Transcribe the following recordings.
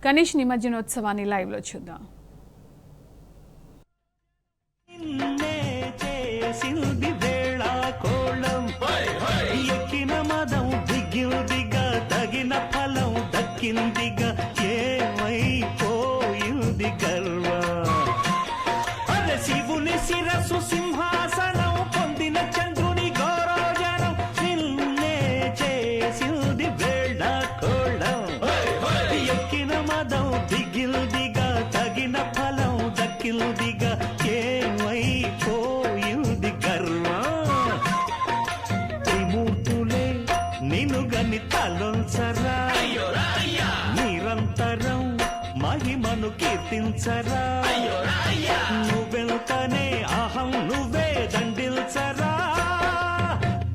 గణేష్ నిమజ్జనోత్సవాన్ని లైవ్లో చూద్దాం. శివుని శిరసు సింహాసనం పొందిన చంద్రుని గౌరవజనం నిన్నే చేసింది వేళ కోళం ఎక్కిన మదం దిగిల్దిగా తగిన ఫలం దక్కిల్దిగా ఏమైపోయింది గర్వం త్రిమూర్తులే నిన్ను గని తలొంచరా నిరంతరం మహిమను కీర్తించరా నువ్వెంతనే అహం నువ్వే దండిల్చరా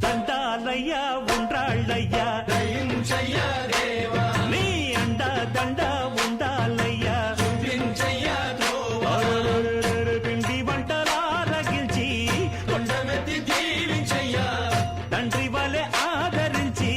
దండాలయ్యా ఉండ్రాళ్ళయ్యా నీ అండ దండ ఉండాలయ్యా పిండి వంటలారగించి తండ్రి వలె ఆదరించి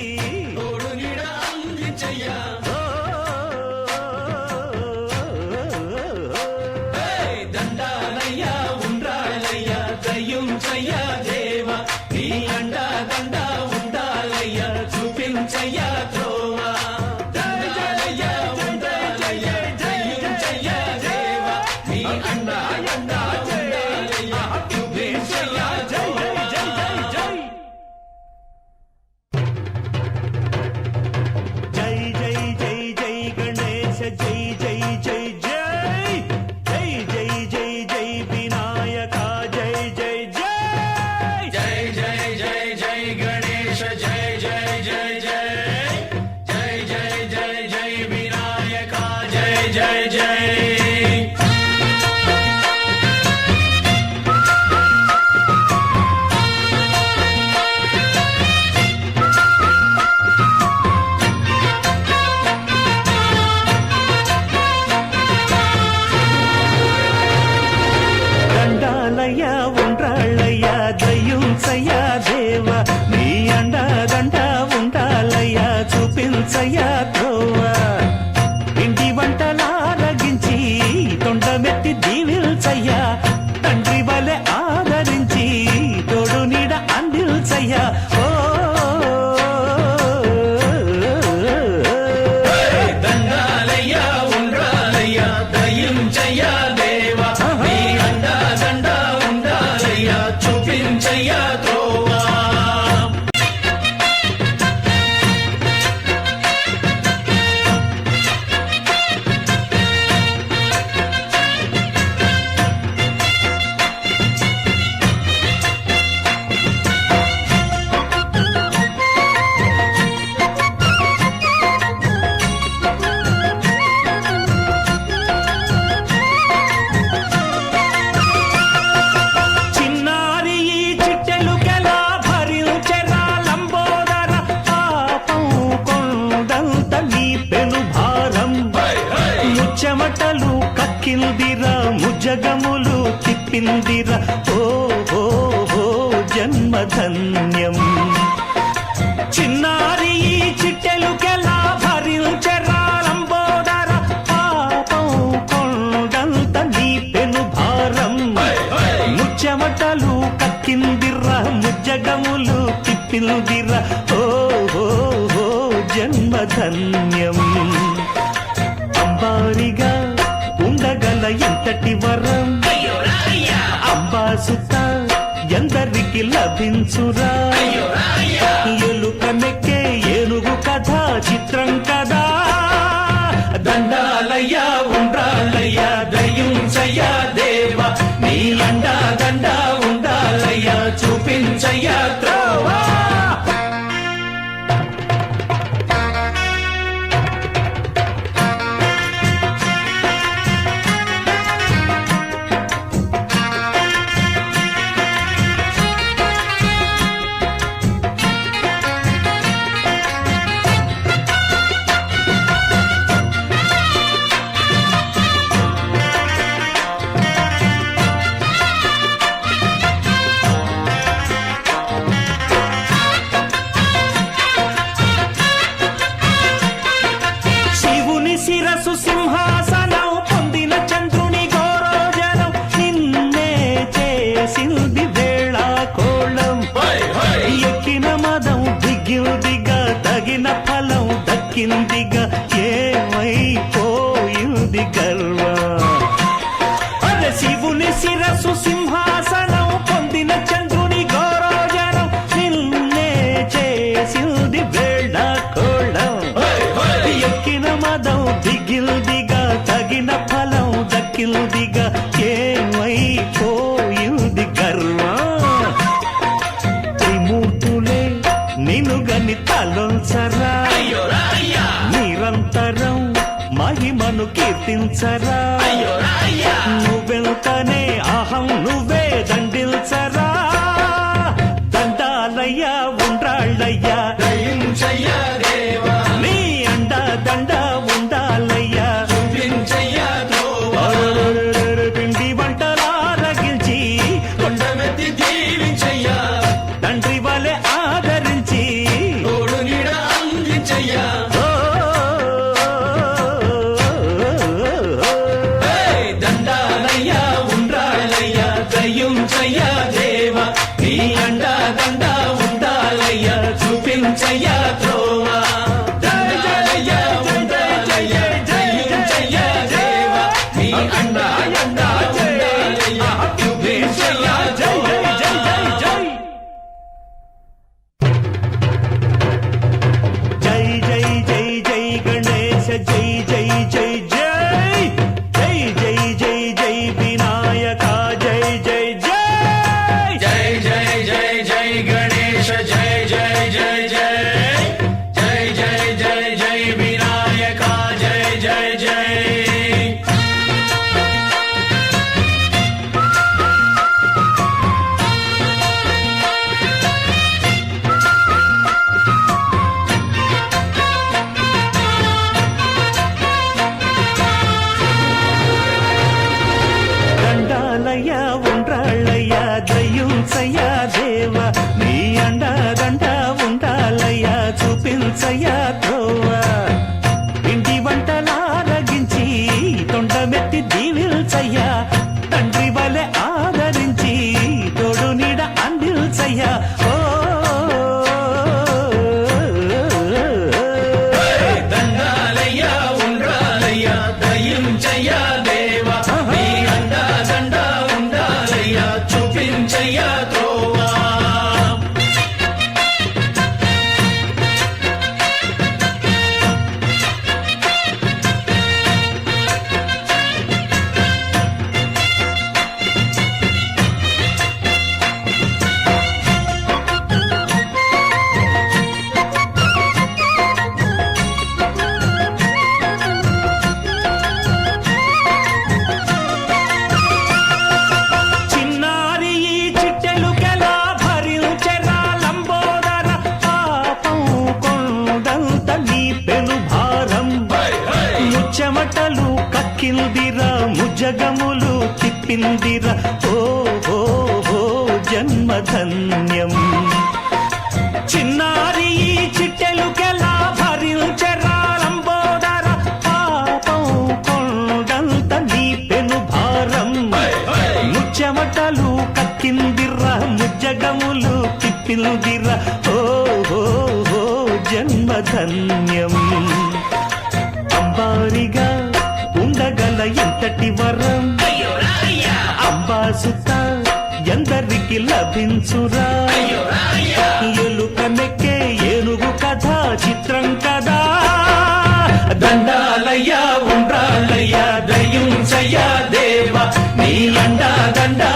చూపించయ్యా త్రోవా ఇంటి వంటలారగించి తొండమెత్తి దీవిల్చయ్యా తండ్రి వలె ఆదరించి తోడు నీడ అందిల్చయ్యా ఓ దండాలయ్యా ఉండ్రాలయ్యా దయించయ్యా దేవా నీ అండా దండ ఉండాలయ్యా చూపించయ్యా త్రోవా చెమటలు కక్కిందిరా ముజగములు తిప్పిందిరా ఓ జన్మధన్యం చిన్నారి ఈ చిట్టెలుకెలా భరించెరా లంబోదర పాపం కొండంత నీ పెను భారం ముచ్చెమటలు కక్కిందిరా ముజగములు తిప్పిందిరా ఓ జన్మధన్యం అంబారిగా ఉండగల ఎంతటి వరం అంబాసుత ఎందరికి లభించురా ఎలుక మెక్కే ఏనుగు కథ చిత్రం కదా దండాలయ్యా ఉండ్రాలయ్యా దయించయ్యా దేవా నీ అండా దండ ఉండాలయ్యా చూపించయ్యా త్రోవా శిరసు సింహాసనం పొందిన చంద్రుని గౌరోజనం నిన్నే చేసింది వేళ కోళం ఎక్కిన మదం దిగ్గిందిగా తగిన ఫలం దక్కిందిగా ఏమైపోయింది గర్వం అదే శివుని శిరసు సింహాసనం పొందిన చంద్రుని గౌరోజనం నిన్నే చేసింది వేళ కోళం ఎక్కిన మదం దిగిల్దిగా తగిన ఫలం దక్కిల్దిగా ఏమైపోయింది గర్వం త్రిమూర్తులే నిన్ను గని తలొంచరా నిరంతరం మహిమను కీర్తించరా నువ్వెంతనే అహం నువ్వే దండిల్చరా దండాలయ్యా ఉండ్రాళ్ళయ్యా నీ అండ దండ ఉండాలయ్యా పిండి వంటలారగించి తండ్రి వలె ఆదరించి ఓ, దండాలయ్యా ఉండ్రాళ్ళయ్యా దయ్యుంచయ్యా దేవా నీ అండా దండా ఉండాలయ్యా చూపించయ్యా త్రోవా దండాలయ్యా ఉండ్రాళ్ళయ్యా దయ్యుంచయ్యా దేవా నీ అండా అండా ఉండాలయ్యా చూపించయ్యా త్రోవా జై జై జై జై గణేశ జై జై జై జై జై జై జై జై వినాయక జై జై జై జై జై జై జై గణేశ జై జై జై జై జై జై జై జై వినాయక జై జై జై దండాలయ్యా ఉండ్రాళ్ళయ్యా దయ్యుంచయ్యా దేవా నీ అండ దండ ఉండాలయ్యా చూపించయ్యా త్రోవా ఇంటి వంటలారగించి తొండమెత్తి దీవిల్చయ్యా తండ్రి వలె ఆదరించి తోడు నీడ అందిల్చయ్యా ఓ దండాలయ్యా ఉండ్రాలయ్యా దయ్యుంచయ్యా దేవా నీ అండా దండా ఉండాలయ్యా చూపించయ్యా త్రోవా చిన్నారి ఈ చిట్టెలుకెలా భరించెరా లంబోదర పాపం కొండంత నీ పెను భారం ముచ్చమటలు కక్కిందిరా ముజగములు తిప్పిందిరా ఓ ఓ ఓ జన్మధన్యం చిన్నారి ఈ చిట్టెలుకెలా భరించెరా లంబోదర పాపం కొండంత నీ పెను భారం ముచ్చమటలు కక్కిందిర్రా ముజ్జగములు తిప్పిందిర్రా ఓ ఓ ఓ జన్మధన్యం అంబారిగా ఉండగల ఎంతటి వరం అంబాసుత ఎందరికి లభించురా ఎలుక మెక్కే ఏనుగు కథ చిత్రం కదా దండాలయ్యా ఉండ్రాళ్ళయ్యా దయ్యుంచయ్యా దేవా నీ అండా దండా